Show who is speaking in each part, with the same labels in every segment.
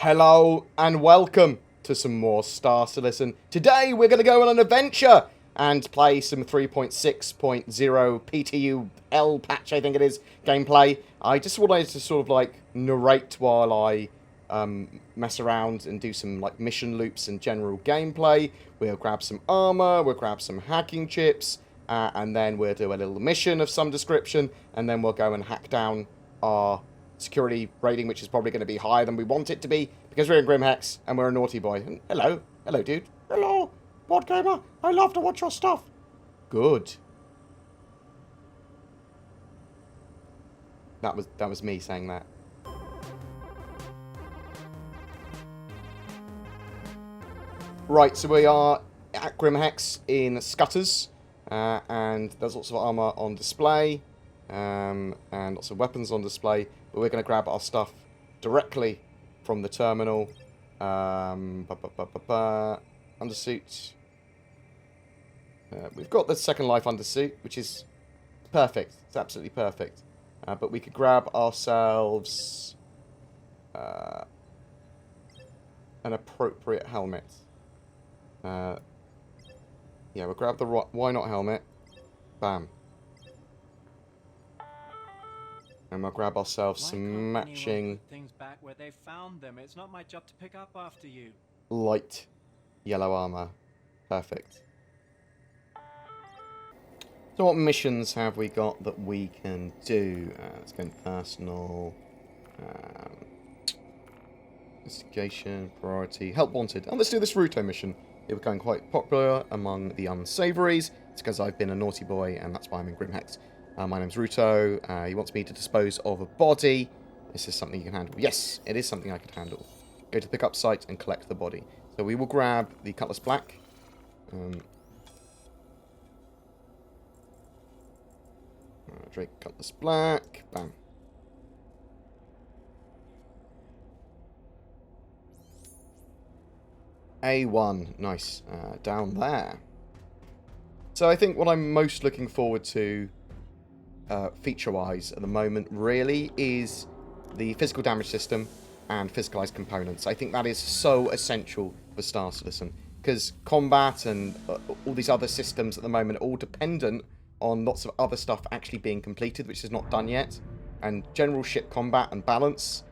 Speaker 1: Hello and welcome to some more Star Citizen. Today we're going to go on an adventure and play some 3.6.0 PTU L patch, I think it is, gameplay. I just wanted to sort of like narrate while I mess around and do some like mission loops and general gameplay. We'll grab some armor, we'll grab some hacking chips, and then we'll do a little mission of some description, and then we'll go and hack down our security rating, which is probably going to be higher than we want it to be, because we're in Grimhex, and we're a naughty boy. And hello, dude. Hello, BoredGamer. I love to watch your stuff. Good. That was me saying that. Right, so we are at Grimhex in Scutters, and there's lots of armor on display, and lots of weapons on display. But we're going to grab our stuff directly from the terminal. Undersuit. We've got the Second Life undersuit, which is perfect. It's absolutely perfect. But we could grab ourselves an appropriate helmet. Yeah, we'll grab the why not helmet. Bam. And we'll grab ourselves some matching
Speaker 2: things back where they found them. It's not my job to pick up after you.
Speaker 1: Light yellow armor. Perfect. So what missions have we got that we can do? Let's go in personal. Investigation, priority, help wanted. And let's do this Ruto mission. It was going quite popular among the unsavories. It's because I've been a naughty boy, and that's why I'm in Grimhex. My name's Ruto. He wants me to dispose of a body. This is something you can handle. Yes, it is something I could handle. Go to the pickup site and collect the body. So we will grab the Cutlass Black. Drake Cutlass Black. Bam. A1. Nice. Down there. So I think what I'm most looking forward to feature-wise at the moment really is the physical damage system and physicalized components. I think that is so essential for Star Citizen, because combat and all these other systems at the moment are all dependent on lots of other stuff actually being completed, which is not done yet. And general ship combat and balance,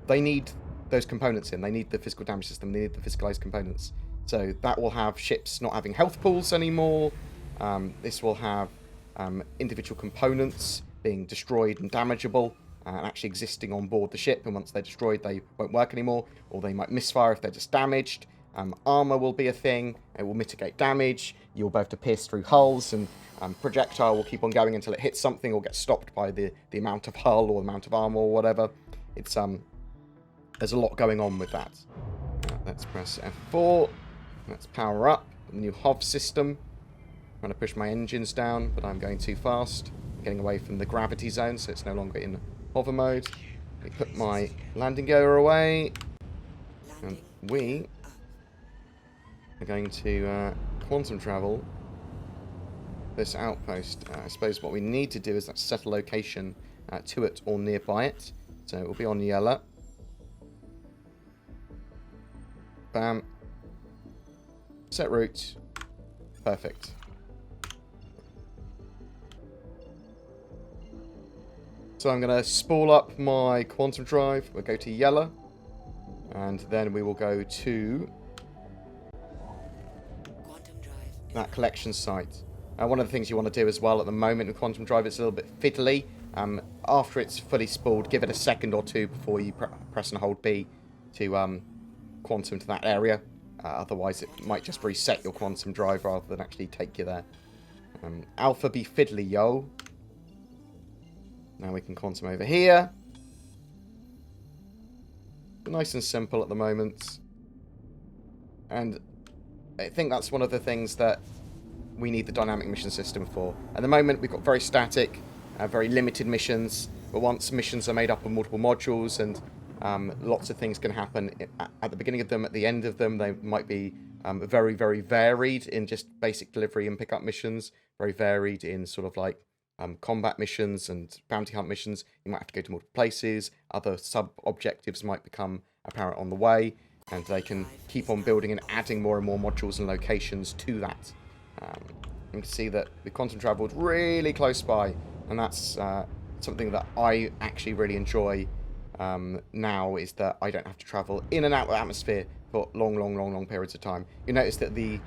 Speaker 1: they need those components in. They need the physical damage system, they need the physicalized components. So that will have ships not having health pools anymore. This will have individual components being destroyed and damageable and actually existing on board the ship, and once they're destroyed they won't work anymore, or they might misfire if they're just damaged. Armor will be a thing. It will mitigate damage. You'll be able to pierce through hulls, and projectile will keep on going until it hits something or gets stopped by the amount of hull or the amount of armor or whatever. It's there's a lot going on with that. Let's press F4. Let's power up the new HOV system. I'm trying to push my engines down, but I'm going too fast. I'm getting away from the gravity zone, so it's no longer in hover mode. We put my landing gear away, and we are going to quantum travel this outpost. I suppose what we need to do is set a location to it or nearby it. So it will be on yellow. Bam. Set route. Perfect. So I'm going to spool up my quantum drive. We'll go to yellow. And then we will go to that collection site. One of the things you want to do as well at the moment with quantum drive, it's a little bit fiddly. After it's fully spooled, give it a second or two before you press and hold B to quantum to that area. Otherwise it might just reset your quantum drive rather than actually take you there. Alpha be fiddly, yo. Now we can quantum over here. Nice and simple at the moment. And I think that's one of the things that we need the dynamic mission system for. At the moment we've got very static, very limited missions. But once missions are made up of multiple modules and lots of things can happen at the beginning of them, at the end of them, they might be very, very varied in just basic delivery and pickup missions. Very varied in sort of like combat missions and bounty hunt missions, you might have to go to multiple places. Other sub-objectives might become apparent on the way, and they can keep on building and adding more and more modules and locations to that. You can see that the quantum traveled really close by, and that's something that I actually really enjoy now, is that I don't have to travel in and out of the atmosphere for long periods of time. You notice that the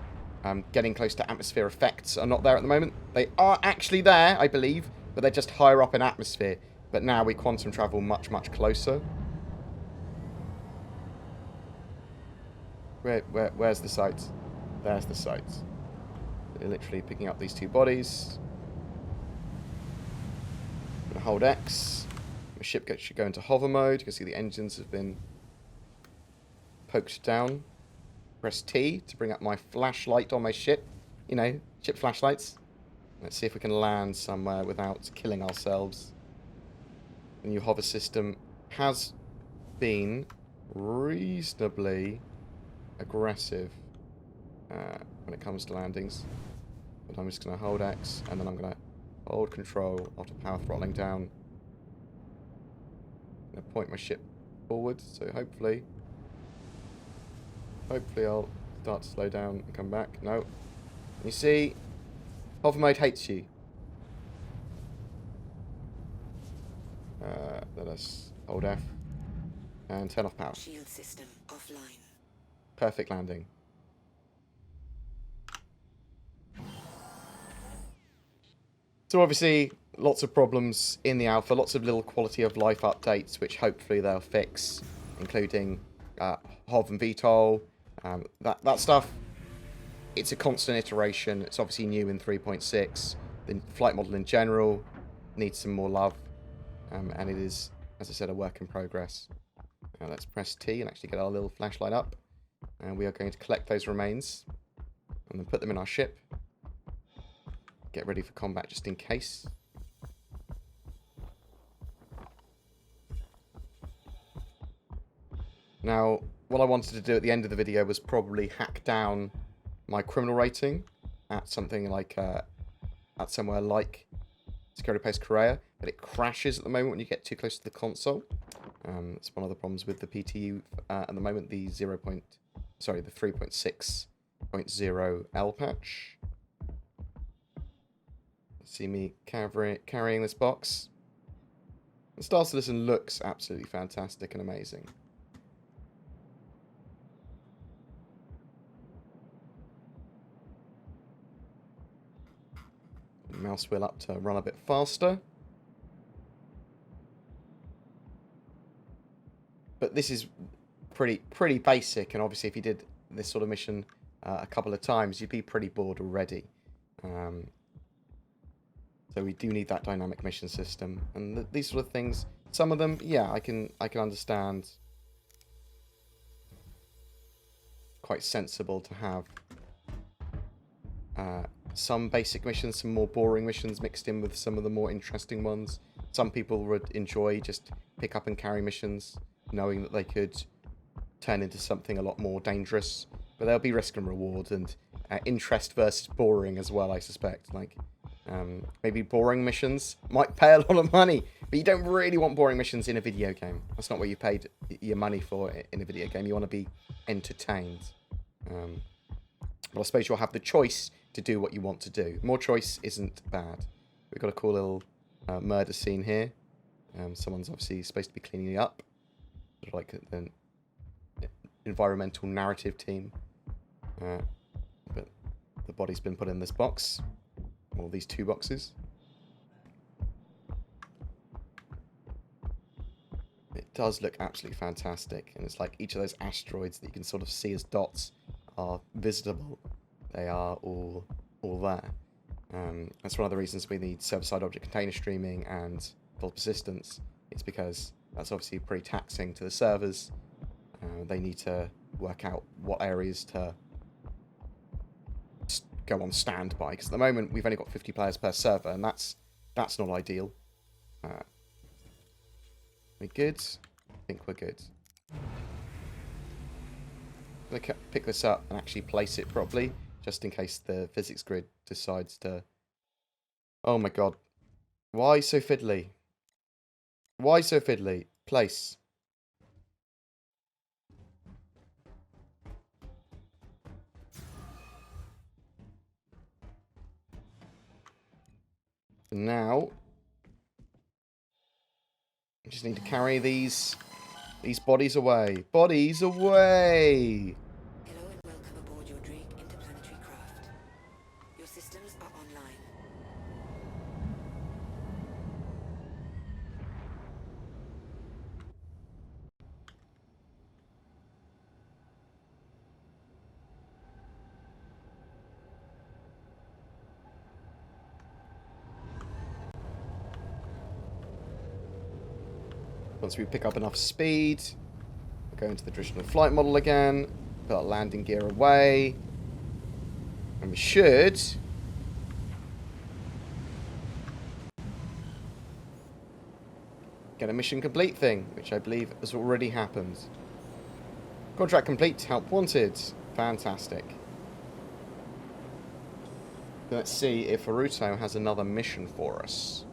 Speaker 1: getting close to atmosphere effects are not there at the moment. They are actually there, I believe, but they're just higher up in atmosphere. But now we quantum travel much closer. Where's the site? There's the site. They're literally picking up these two bodies. I'm gonna hold X. My ship should go into hover mode. You can see the engines have been poked down. Press T to bring up my flashlight on my ship. You know, ship flashlights. Let's see if we can land somewhere without killing ourselves. The new hover system has been reasonably aggressive when it comes to landings. But I'm just going to hold X, and then I'm going to hold control after power throttling down. I'm going to point my ship forward, so hopefully I'll start to slow down and come back. No. You see, hover mode hates you. Let us hold F and turn off power.
Speaker 3: Shield system offline.
Speaker 1: Perfect landing. So obviously, lots of problems in the alpha, lots of little quality of life updates, which hopefully they'll fix, including HOV and VTOL, that stuff. It's a constant iteration. It's obviously new in 3.6. The flight model in general needs some more love, and it is, as I said, a work in progress. Now let's press T and actually get our little flashlight up, and we are going to collect those remains and then put them in our ship. Get ready for combat just in case. Now, what I wanted to do at the end of the video was probably hack down my criminal rating at something like, at somewhere like Security Post Korea, but it crashes at the moment when you get too close to the console. It's one of the problems with the PTU at the moment, the 3.6.0 L patch. See me carrying this box. The Star Citizen looks absolutely fantastic and amazing. Mouse wheel up to run a bit faster. But this is pretty basic, and obviously if you did this sort of mission a couple of times, you'd be pretty bored already. So we do need that dynamic mission system, and these sort of things. Some of them, yeah, I can understand. Quite sensible to have some basic missions, some more boring missions mixed in with some of the more interesting ones. Some people would enjoy just pick up and carry missions, knowing that they could turn into something a lot more dangerous. But there'll be risk and reward, and interest versus boring as well, I suspect. Like, maybe boring missions might pay a lot of money, but you don't really want boring missions in a video game. That's not what you paid your money for in a video game. You want to be entertained. But I suppose you'll have the choice to do what you want to do. More choice isn't bad. We've got a cool little murder scene here. Someone's obviously supposed to be cleaning it up. Sort of like the environmental narrative team. But the body's been put in this box. Well, these two boxes. It does look absolutely fantastic, and it's like each of those asteroids that you can sort of see as dots are visitable. They are all there. That's one of the reasons we need server-side object container streaming and full persistence. It's because that's obviously pretty taxing to the servers. They need to work out what areas to go on standby, because at the moment we've only got 50 players per server, and that's not ideal. We good? I think we're good. I'm going to pick this up and actually place it properly, just in case the physics grid decides to... Oh my god. Why so fiddly? Why so fiddly? Place. Now, I just need to carry these bodies away. Bodies away!
Speaker 3: Hello and welcome aboard your Drake interplanetary craft. Your systems are online.
Speaker 1: Once we pick up enough speed, we'll go into the traditional flight model again, put our landing gear away, and we should get a mission complete thing, which I believe has already happened. Contract complete, help wanted. Fantastic. Let's see if Aruto has another mission for us.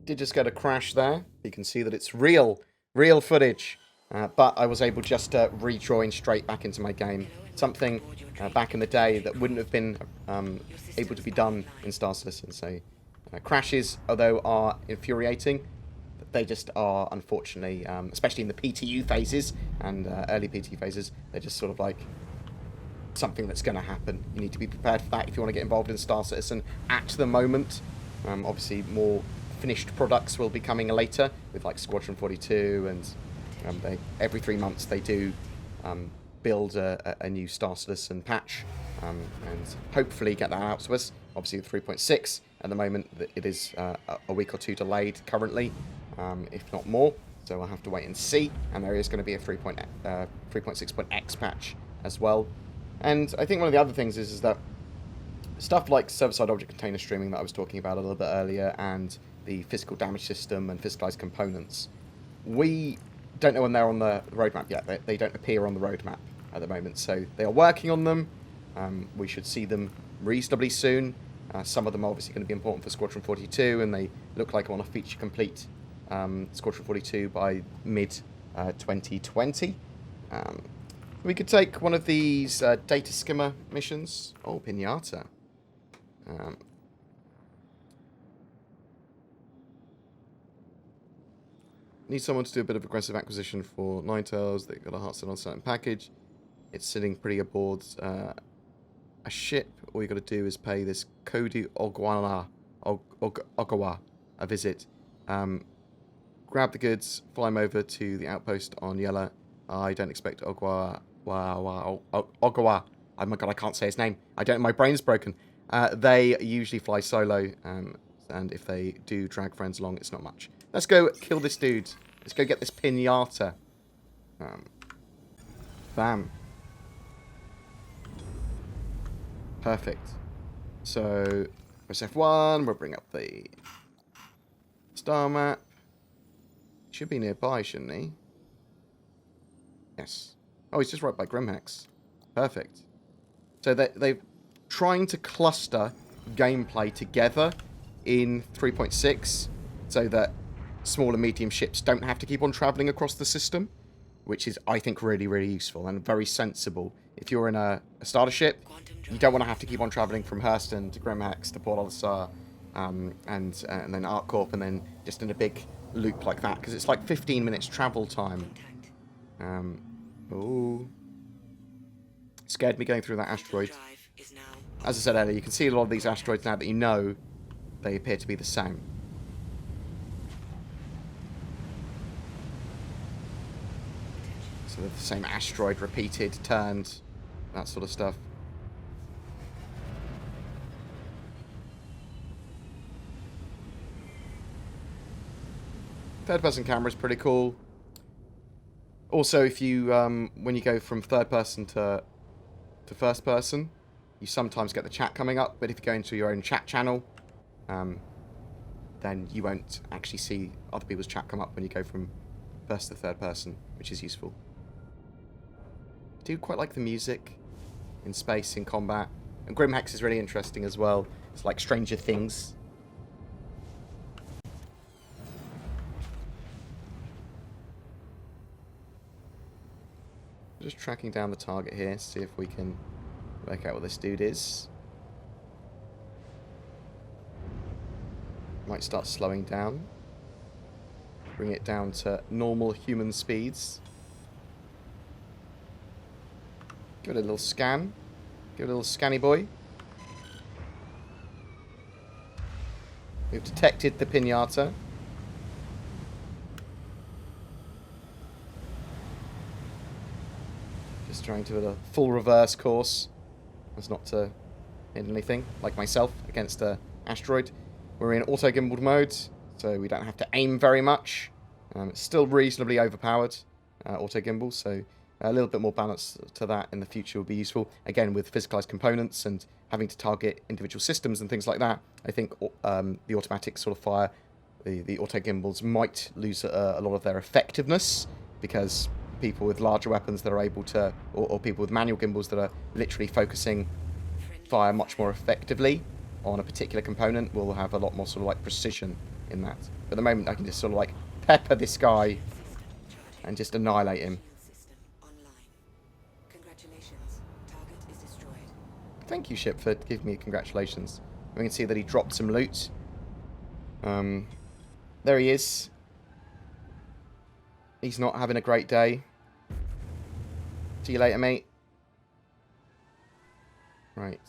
Speaker 1: Did just get a crash there. You can see that it's real footage. But I was able just to rejoin straight back into my game. Something back in the day that wouldn't have been able to be done in Star Citizen. So crashes, although are infuriating, they just are, unfortunately, especially in the PTU phases and early PTU phases, they're just sort of like something that's going to happen. You need to be prepared for that if you want to get involved in Star Citizen at the moment. Obviously, more finished products will be coming later with like Squadron 42, and every 3 months they do build a new Star Citizen patch and hopefully get that out to us. Obviously, with 3.6 at the moment, it is a week or two delayed currently, if not more. So I'll have to wait and see. And there is going to be a 3.6.x patch as well. And I think one of the other things is that stuff like server-side object container streaming that I was talking about a little bit earlier, and the physical damage system and physicalized components, we don't know when they're on the roadmap yet. They don't appear on the roadmap at the moment, so they are working on them. We should see them reasonably soon. Some of them are obviously going to be important for Squadron 42, and they look like I want to feature complete Squadron 42 by mid-2020. We could take one of these data skimmer missions. Oh, Pinata. Need someone to do a bit of aggressive acquisition for Ninetales. They've got a hard set on certain package. It's sitting pretty aboard a ship. All you got to do is pay this Kodu Ogawa a visit. Grab the goods, fly them over to the outpost on Yella. I don't expect Ogawa. Oh my god, I can't say his name. My brain's broken. They usually fly solo, and if they do drag friends along, it's not much. Let's go kill this dude. Let's go get this pinata. Bam. Perfect. So, press F1. We'll bring up the star map. Should be nearby, shouldn't he? Yes. Oh, he's just right by Grimhex. Perfect. So they're trying to cluster gameplay together in 3.6 so that small and medium ships don't have to keep on travelling across the system, which is, I think, really, really useful and very sensible. If you're in a starter ship, you don't want to have to keep on travelling from Hurston to Grimhex to Port Olisar, and then ArcCorp, and then just in a big loop like that, because it's like 15 minutes travel time. Oh, scared me going through that asteroid. As I said earlier, you can see a lot of these asteroids now that you know they appear to be the same. So they're the same asteroid repeated, turned, that sort of stuff. Third-person camera is pretty cool. Also, if you when you go from third-person to first-person, you sometimes get the chat coming up. But if you go into your own chat channel, then you won't actually see other people's chat come up when you go from first to third-person, which is useful. I do quite like the music. in space, in combat. And Grimhex is really interesting as well. It's like Stranger Things. Just tracking down the target here, see if we can work out what this dude is. Might start slowing down. Bring it down to normal human speeds. Give it a little scan. Give it a little scanny boy. We've detected the pinata. Just trying to do a full reverse course. As not to hit anything, like myself, against an asteroid. We're in auto gimbaled mode, so we don't have to aim very much. It's still reasonably overpowered, auto gimbal, so a little bit more balance to that in the future would be useful. Again, with physicalized components and having to target individual systems and things like that, I think the automatic sort of fire, the auto gimbals might lose a lot of their effectiveness, because people with larger weapons that are able to, or people with manual gimbals that are literally focusing fire much more effectively on a particular component will have a lot more sort of like precision in that. But at the moment I can just sort of like pepper this guy and just annihilate him. Thank you, ship, for giving me congratulations. We can see that he dropped some loot. There he is. He's not having a great day. See you later, mate. Right.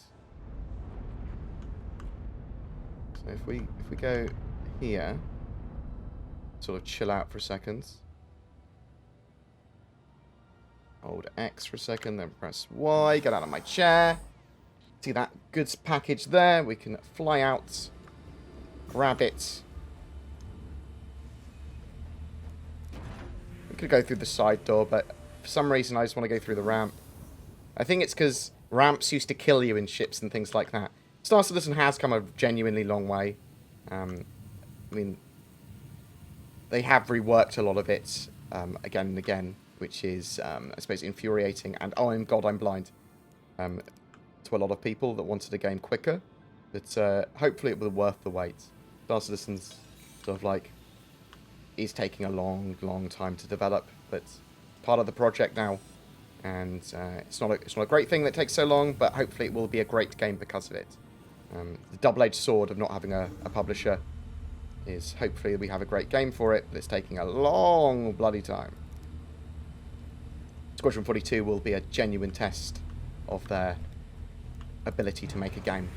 Speaker 1: So if we go here, sort of chill out for a second. Hold X for a second, then press Y. Get out of my chair. See that goods package there? We can fly out, grab it. We could go through the side door, but for some reason I just want to go through the ramp. I think it's because ramps used to kill you in ships and things like that. Star Citizen has come a genuinely long way. I mean, they have reworked a lot of it again and again, which is, I suppose, infuriating. And oh, God, I'm blind. To a lot of people that wanted a game quicker. But hopefully it will be worth the wait. Star Citizen's sort of like is taking a long time to develop, but part of the project now. And it's not a great thing that takes so long, but hopefully it will be a great game because of it. The double-edged sword of not having a publisher is hopefully we have a great game for it, but it's taking a long bloody time. Squadron 42 will be a genuine test of their ability to make a game,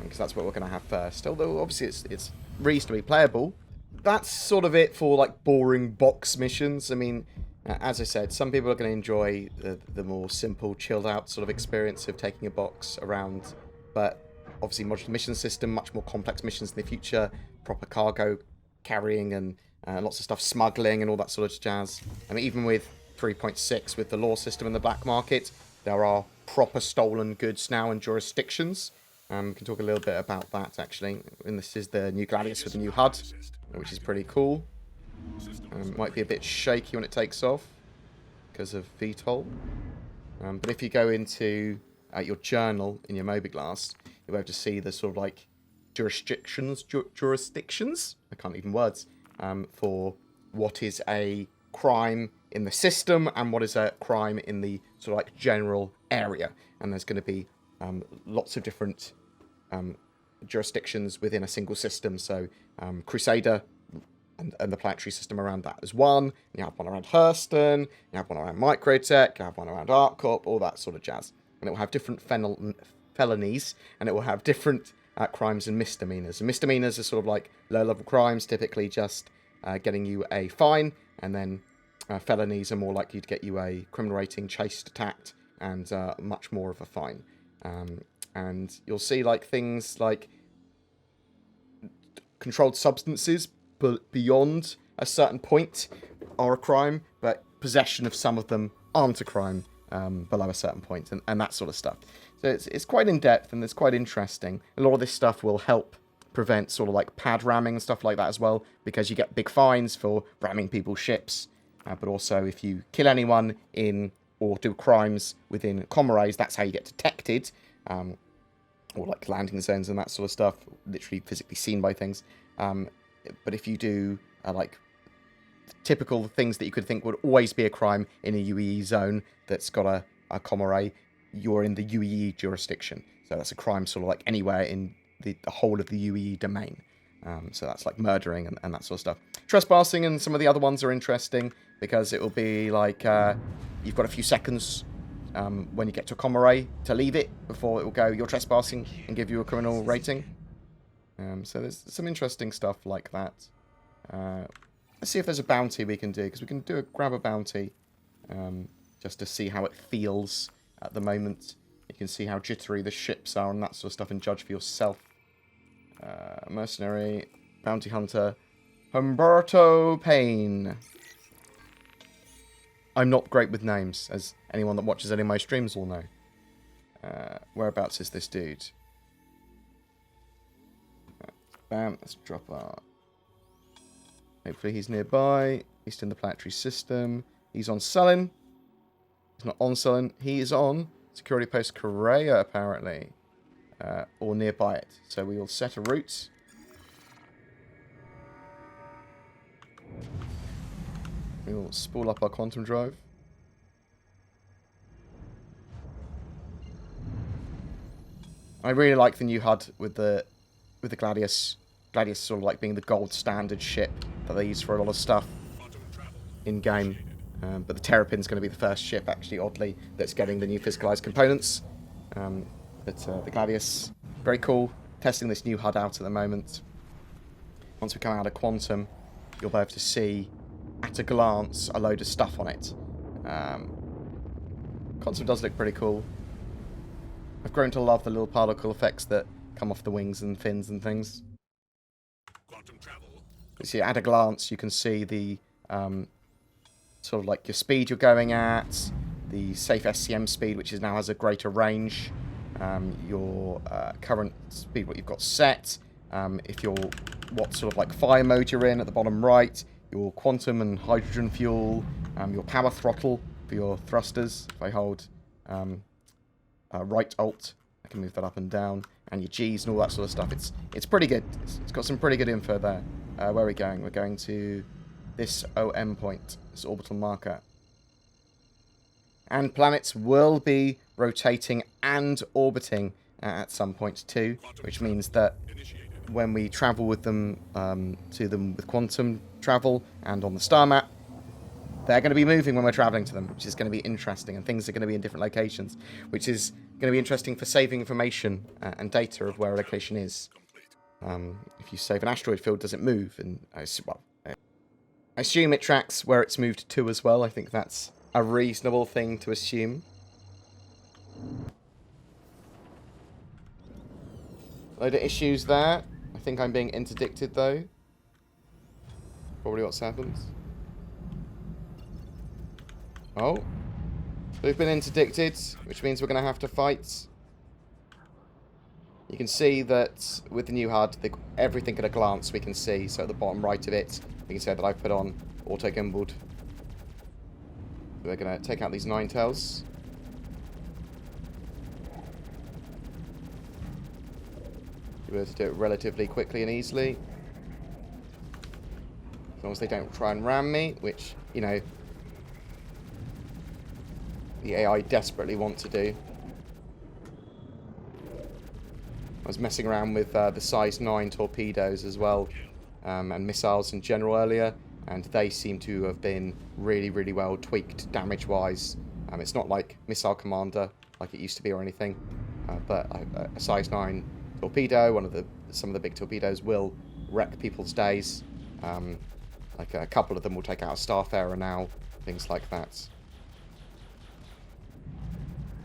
Speaker 1: because that's what we're going to have first. Although obviously it's reasonably playable. That's sort of it for like boring box missions. I mean, as I said, some people are going to enjoy the more simple, chilled out sort of experience of taking a box around, but obviously modular mission system, much more complex missions in the future, proper cargo carrying and lots of stuff, smuggling and all that sort of jazz. I mean, even with 3.6, with the law system in the black market, there are proper stolen goods now in jurisdictions. We can talk a little bit about that, actually. And this is the new Gladius with the new HUD, which is pretty cool. Might be a bit shaky when it takes off because of VTOL. But if you go into your journal in your Mobiglass, you'll be able to see the sort of like jurisdictions, I can't even words, for what is a crime in the system and what is a crime in the sort of like general area. And there's going to be lots of different jurisdictions within a single system. So Crusader and the planetary system around that is one. You have one around Hurston, you have one around Microtech, you have one around ArcCorp, all that sort of jazz. And it will have different felonies, and it will have different crimes and misdemeanors. And misdemeanors are sort of like low-level crimes, typically just getting you a fine, and then felonies are more likely to get you a criminal rating, chased, attacked, and much more of a fine. And you'll see like things like controlled substances, but beyond a certain point are a crime, but possession of some of them aren't a crime below a certain point, and that sort of stuff. So it's quite in-depth, and it's quite interesting. A lot of this stuff will help prevent sort of like pad ramming and stuff like that as well, because you get big fines for ramming people's ships. But also, if you kill anyone in or do crimes within comrays, that's how you get detected, or like landing zones and that sort of stuff, literally physically seen by things. But if you do like typical things that you could think would always be a crime in a UEE zone that's got a comray, you're in the UEE jurisdiction. So that's a crime sort of like anywhere in the whole of the UEE domain. So that's like murdering and that sort of stuff. Trespassing and some of the other ones are interesting because it will be like you've got a few seconds when you get to a comray to leave it before it will go, you're trespassing, and give you a criminal rating. So there's some interesting stuff like that. Let's see if there's a bounty we can do, because we can grab a bounty just to see how it feels at the moment. You can see how jittery the ships are and that sort of stuff and judge for yourself. Mercenary, bounty hunter, Humberto Payne. I'm not great with names, as anyone that watches any of my streams will know. Whereabouts is this dude? Bam, let's drop our... Hopefully he's nearby. He's in the planetary system. He's on Sullen. He's not on Sullen. He is on Security Post Korea, apparently. Or nearby it. So we will set a route. We will spool up our quantum drive. I really like the new HUD with the Gladius. Gladius sort of like being the gold standard ship that they use for a lot of stuff in game. But the Terrapin's going to be the first ship, actually, oddly, that's getting the new physicalized components. But the Gladius, very cool. Testing this new HUD out at the moment. Once we come out of Quantum, you'll be able to see, at a glance, a load of stuff on it. Quantum does look pretty cool. I've grown to love the little particle effects that come off the wings and fins and things. You see, at a glance, you can see the sort of like your speed you're going at, the safe SCM speed, which now has a greater range, your current speed, what you've got set, if you're what sort of like fire mode you're in at the bottom right, your quantum and hydrogen fuel, your power throttle for your thrusters. If I hold right alt, I can move that up and down, and your G's and all that sort of stuff. It's pretty good. It's got some pretty good info there. Where are we going? We're going to this OM point, this orbital marker. And planets will be rotating and orbiting at some point too, which means that when we travel with them to them with quantum travel and on the star map, they're going to be moving when we're traveling to them, which is going to be interesting, and things are going to be in different locations, which is going to be interesting for saving information and data of where a location is. If you save an asteroid field, does it move? And I assume it tracks where it's moved to as well. I think that's a reasonable thing to assume. Load of issues there. I think I'm being interdicted though. Probably what's happened. Oh. We've been interdicted, which means we're going to have to fight. You can see that with the new HUD, everything at a glance we can see. So at the bottom right of it, you can see that I've put on auto gimbaled. We're going to take out these nine tails. You'll be able to do it relatively quickly and easily. As long as they don't try and ram me, which, you know, the AI desperately want to do. I was messing around with the size 9 torpedoes as well, and missiles in general earlier, and they seem to have been really, really well tweaked damage-wise. It's not like Missile Commander, like it used to be or anything, but a size 9 torpedo, some of the big torpedoes will wreck people's days. Like a couple of them will take out a Starfarer now, things like that.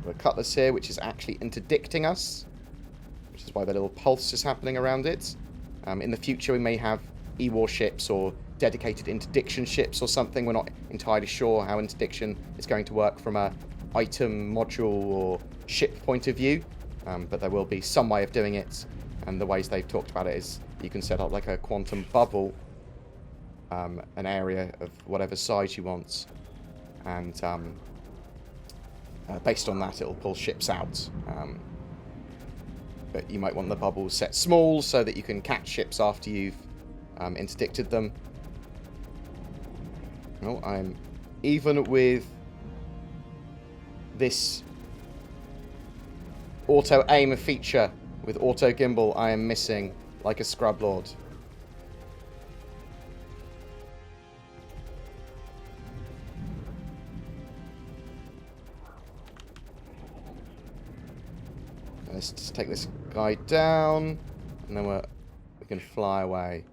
Speaker 1: We've got a Cutlass here, which is actually interdicting us, which is why the little pulse is happening around it. In the future, we may have E-warships or dedicated interdiction ships or something. We're not entirely sure how interdiction is going to work from a item, module, or ship point of view, but there will be some way of doing it, and the ways they've talked about it is you can set up like a quantum bubble, an area of whatever size you want, and based on that, it'll pull ships out. But you might want the bubbles set small so that you can catch ships after you've interdicted them. Oh, I'm even with this auto aim feature with auto gimbal. I am missing like a scrub lord. Let's just take this guy down, and then we can fly away.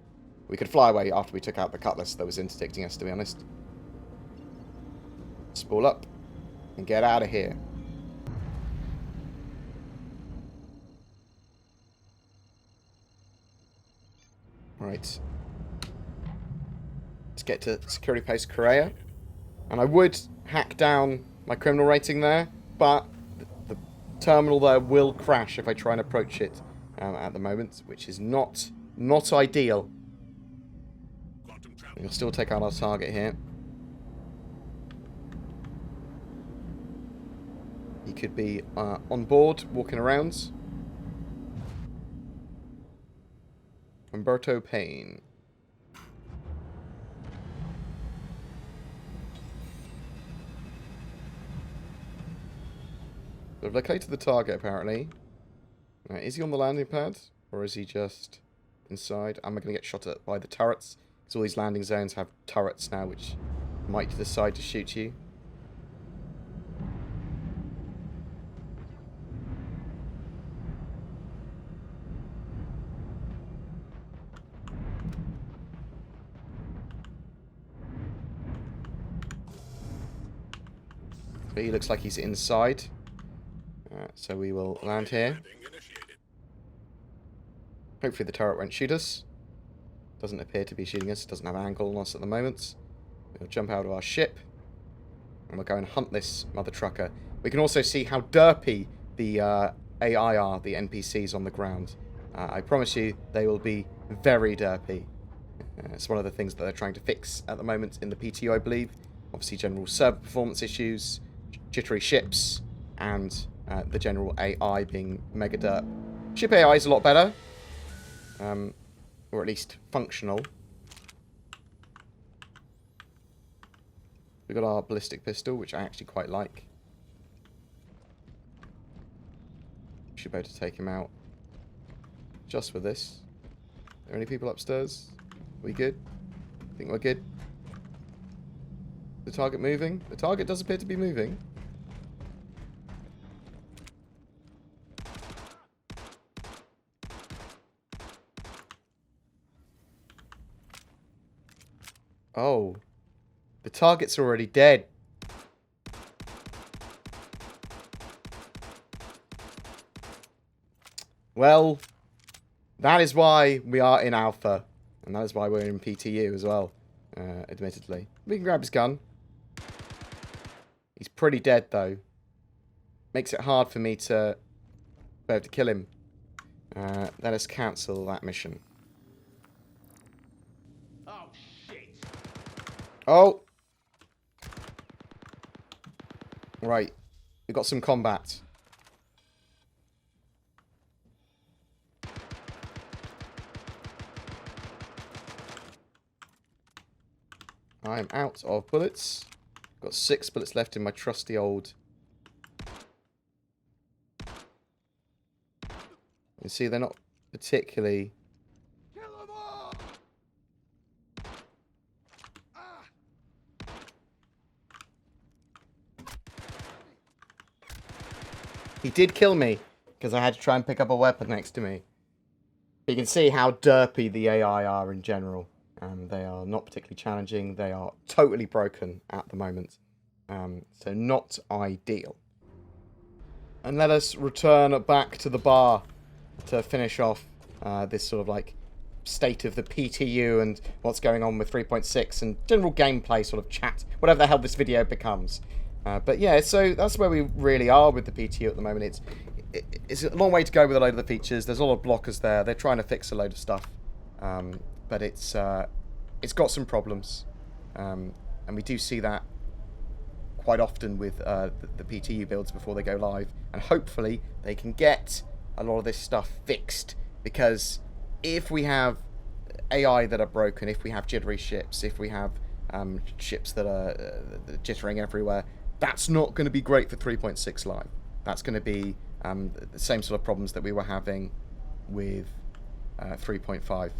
Speaker 1: We could fly away after we took out the cutlass that was interdicting us, to be honest. Spool up and get out of here. Right. Let's get to Security Post Korea. And I would hack down my criminal rating there, but the terminal there will crash if I try and approach it at the moment, which is not ideal. We'll still take out our target here. He could be on board, walking around. Umberto Payne. So I've located the target, apparently. Is he on the landing pad? Or is he just inside? Am I going to get shot at by the turrets? Because all these landing zones have turrets now, which might decide to shoot you. But he looks like he's inside. So we will land here. Hopefully the turret won't shoot us. Doesn't appear to be shooting us. Doesn't have an angle on us at the moment. We'll jump out of our ship. And we'll go and hunt this mother trucker. We can also see how derpy the AI are, the NPCs on the ground. I promise you, they will be very derpy. It's one of the things that they're trying to fix at the moment in the PTU, I believe. Obviously, general server performance issues, jittery ships, and the general AI being mega derp. Ship AI is a lot better. Or at least functional. We've got our Ballistic Pistol, which I actually quite like. Should be able to take him out just with this. Are there any people upstairs? Are we good? I think we're good. The target moving? The target does appear to be moving. Oh. The target's already dead. Well, that is why we are in Alpha. And that is why we're in PTU as well, admittedly. We can grab his gun. He's pretty dead, though. Makes it hard for me to be able to kill him. Let us cancel that mission.
Speaker 2: Oh, shit.
Speaker 1: Oh! Right. We've got some combat. I am out of bullets. Got 6 bullets left in my trusty old... You see, they're not particularly...
Speaker 4: Kill them all! Ah!
Speaker 1: He did kill me, because I had to try and pick up a weapon next to me. You can see how derpy the AI are in general. They are not particularly challenging. They are totally broken at the moment. So not ideal. And let us return back to the bar to finish off this sort of like state of the PTU and what's going on with 3.6 and general gameplay sort of chat, whatever the hell this video becomes. But yeah, so that's where we really are with the PTU at the moment. It's a long way to go with a load of the features. There's a lot of blockers there. They're trying to fix a load of stuff. But it's got some problems. And we do see that quite often with the PTU builds before they go live, and hopefully they can get a lot of this stuff fixed, because if we have AI that are broken, if we have jittery ships, if we have ships that are jittering everywhere, that's not going to be great for 3.6 live. That's going to be the same sort of problems that we were having with 3.5.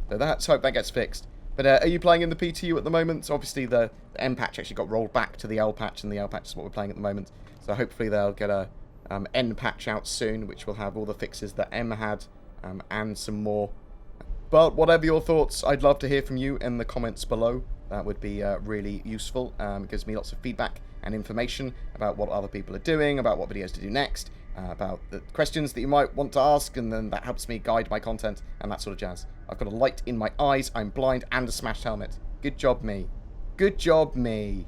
Speaker 1: So let's hope that gets fixed. But are you playing in the PTU at the moment? So obviously the M patch actually got rolled back to the L patch, and the L patch is what we're playing at the moment. So hopefully they'll get a N patch out soon, which will have all the fixes that M had, and some more. But whatever your thoughts, I'd love to hear from you in the comments below. That would be really useful. It gives me lots of feedback and information about what other people are doing, about what videos to do next, about the questions that you might want to ask, and then that helps me guide my content and that sort of jazz. I've got a light in my eyes, I'm blind, and a smashed helmet. Good job, me. Good job, me.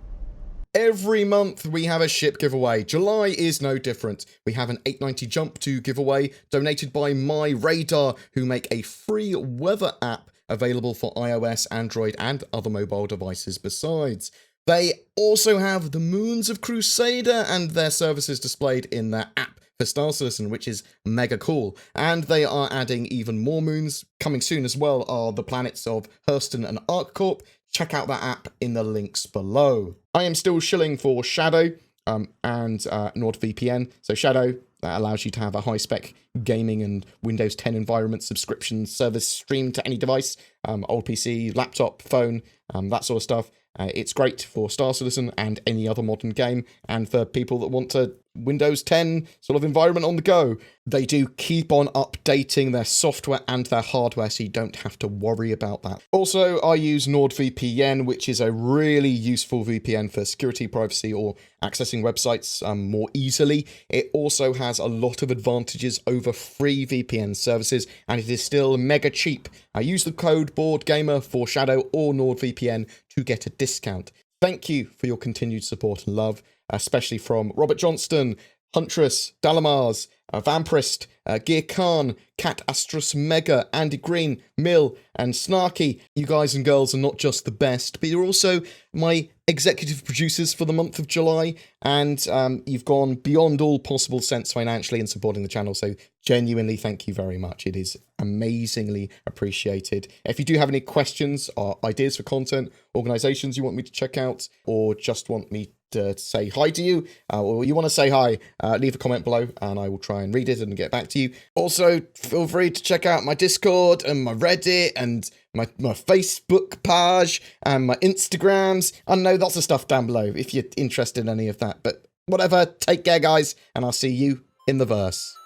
Speaker 1: Every month we have a ship giveaway. July is no different. We have an 890 jump to give away, donated by My Radar, who make a free weather app available for iOS, Android, and other mobile devices besides. They also have the Moons of Crusader and their services displayed in their app for Star Citizen, which is mega cool. And they are adding even more moons. Coming soon as well are the planets of Hurston and ArcCorp. Check out that app in the links below. I am still shilling for Shadow and NordVPN. So Shadow, that allows you to have a high-spec gaming and Windows 10 environment subscription service streamed to any device, old PC, laptop, phone, that sort of stuff. It's great for Star Citizen and any other modern game, and for people that want a Windows 10 sort of environment on the go. They do keep on updating their software and their hardware, so you don't have to worry about that. Also, I use NordVPN, which is a really useful VPN for security, privacy, or accessing websites more easily. It also has a lot of advantages over free VPN services, and it is still mega cheap. I use the code BoredGamer for Shadow or NordVPN to get a discount. Thank you for your continued support and love, especially from Robert Johnston, Huntress, Dalamars, Vamprist, Gear Khan, Cat Astrus Mega, Andy Green, Mill, and Snarky. You guys and girls are not just the best, but you're also my executive producers for the month of July, and you've gone beyond all possible sense financially in supporting the channel, so genuinely thank you very much. It is amazingly appreciated. If you do have any questions or ideas for content, organizations you want me to check out, or just want me to say hi to you, or you want to say hi, leave a comment below and I will try and read it and get back to you. Also, feel free to check out my Discord and my Reddit and my Facebook page and my Instagrams. I know lots of stuff down below if you're interested in any of that. But whatever, take care, guys, and I'll see you in the verse.